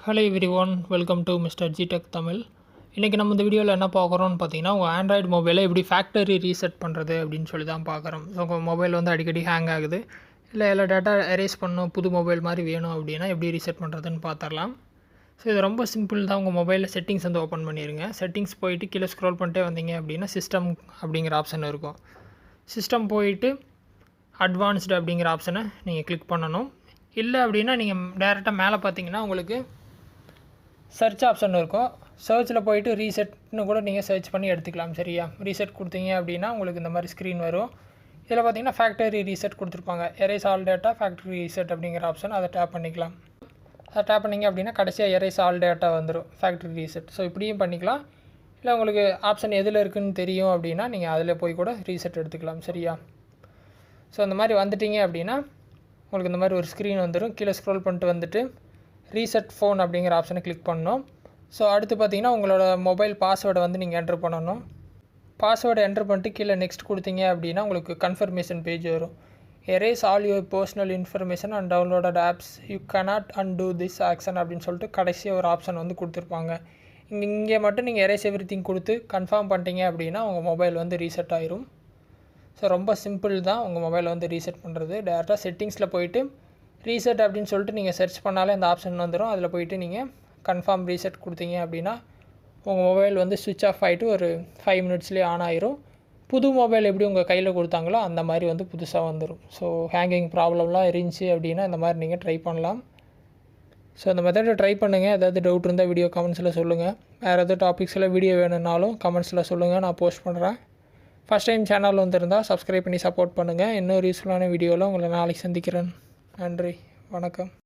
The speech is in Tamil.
Hello everyone, welcome to mister G tech Tamil. இன்றைக்கி நம்ம இந்த வீடியோவில் என்ன பார்க்குறோன்னு பார்த்தீங்கன்னா, உங்கள் ஆண்ட்ராய்டு மொபைலை எப்படி ஃபேக்டரி ரீசெட் பண்ணுறது அப்படின்னு சொல்லி தான் பார்க்குறோம். ஸோ உங்கள் மொபைல் வந்து அடிக்கடி ஹேங் ஆகுது, இல்லை எல்லா டேட்டா எரேஸ் பண்ணணும், புது மொபைல் மாதிரி வேணும் அப்படின்னா எப்படி ரீசெட் பண்ணுறதுன்னு பார்த்துடலாம். ஸோ இது ரொம்ப சிம்பிள் தான். உங்கள் மொபைலில் செட்டிங்ஸ் வந்து ஓப்பன் பண்ணிடுங்க. செட்டிங்ஸ் போயிட்டு கீழே ஸ்க்ரோல் பண்ணிட்டே வந்தீங்க அப்படின்னா சிஸ்டம் அப்படிங்கிற ஆப்ஷன் இருக்கும். சிஸ்டம் போயிட்டு அட்வான்ஸ்டு அப்படிங்கிற ஆப்ஷனை நீங்கள் கிளிக் பண்ணணும். இல்லை அப்படின்னா நீங்கள் டேரெக்டாக மேலே பார்த்தீங்கன்னா உங்களுக்கு சர்ச் ஆப்ஷன் இருக்கும். சர்ச்சில் போயிட்டு ரீசெட்னு கூட நீங்கள் சர்ச் பண்ணி எடுத்துக்கலாம். சரியா, ரீசெட் கொடுத்தீங்க அப்படின்னா உங்களுக்கு இந்த மாதிரி ஸ்க்ரீன் வரும். இதில் பார்த்தீங்கன்னா ஃபேக்டரி ரீசெட் கொடுத்துருப்பாங்க. Erase all data factory reset அப்படிங்கிற ஆப்ஷன், அதை டேப் பண்ணிக்கலாம். அதை டேப் பண்ணிங்க அப்படின்னா கடைசியாக எரேஸ் ஆல் டேட்டா வந்துடும், ஃபேக்டரி ரீசெட். ஸோ இப்படியும் பண்ணிக்கலாம். இல்லை உங்களுக்கு ஆப்ஷன் எதில் இருக்குதுன்னு தெரியும் அப்படின்னா நீங்கள் அதில் போய் கூட ரீசெட் எடுத்துக்கலாம். சரியா, ஸோ இந்த மாதிரி வந்துட்டீங்க அப்படின்னா உங்களுக்கு இந்த மாதிரி ஒரு ஸ்க்ரீன் வந்துடும். கீழே ஸ்க்ரோல் பண்ணிட்டு வந்துட்டு ரீசெட் ஃபோன் அப்படிங்கிற ஆப்ஷனை கிளிக் பண்ணணும். ஸோ அடுத்து பார்த்தீங்கன்னா உங்களோட மொபைல் பாஸ்வேர்டை வந்து நீங்கள் என்ட்ரு பண்ணணும். பாஸ்வேர்டை என்ட்ரு பண்ணிட்டு கீழே நெக்ஸ்ட் கொடுத்தீங்க அப்படின்னா உங்களுக்கு கன்ஃபர்மேஷன் பேஜ் வரும். Erase all your personal information and downloaded apps, you cannot undo this action அப்படின்னு சொல்லிட்டு கடைசியாக ஒரு ஆப்ஷன் வந்து கொடுத்துருப்பாங்க. இங்கே மட்டும் நீங்கள் எரேஸ் எவ்ரிதிங் கொடுத்து கன்ஃபார்ம் பண்ணிட்டீங்க அப்படின்னா உங்கள் மொபைல் வந்து ரீசெட் ஆயிரும். ஸோ ரொம்ப சிம்பிள் தான் உங்கள் மொபைலை வந்து ரீசெட் பண்ணுறது. டேரெக்டாக செட்டிங்ஸில் போயிட்டு ரீசெட் அப்படின்னு சொல்லிட்டு நீங்கள் சர்ச் பண்ணாலே அந்த ஆப்ஷன் வந்துடும். அதில் போயிட்டு நீங்கள் கன்ஃபார்ம் ரீசெட் கொடுத்தீங்க அப்படின்னா உங்கள் மொபைல் வந்து சுவிட்ச் ஆஃப் ஆகிட்டு ஒரு 5 மினிட்ஸ்லேயே ஆன் ஆயிரும். புது மொபைல் எப்படி உங்கள் கையில் கொடுத்தாங்களோ அந்த மாதிரி வந்து புதுசாக வந்துடும். ஸோ ஹேங்கிங் ப்ராப்ளம்லாம் இருந்துச்சு அப்படின்னா இந்த மாதிரி நீங்கள் ட்ரை பண்ணலாம். ஸோ அந்த மெத்தடை ட்ரை பண்ணுங்கள். ஏதாவது டவுட் இருந்தால் வீடியோ கமெண்ட்ஸில் சொல்லுங்கள். வேறு எதாவது டாபிக்ஸில் வீடியோ வேணும்னாலும் கமெண்ட்ஸில் சொல்லுங்கள், நான் போஸ்ட் பண்ணுறேன். ஃபஸ்ட் டைம் சேனல் வந்துருந்தால் சப்ஸ்கிரைப் பண்ணி சப்போர்ட் பண்ணுங்கள். இன்னொரு யூஸ்ஃபுல்லான வீடியோவில் உங்களை நாளைக்கு சந்திக்கிறேன். நன்றி, வணக்கம்.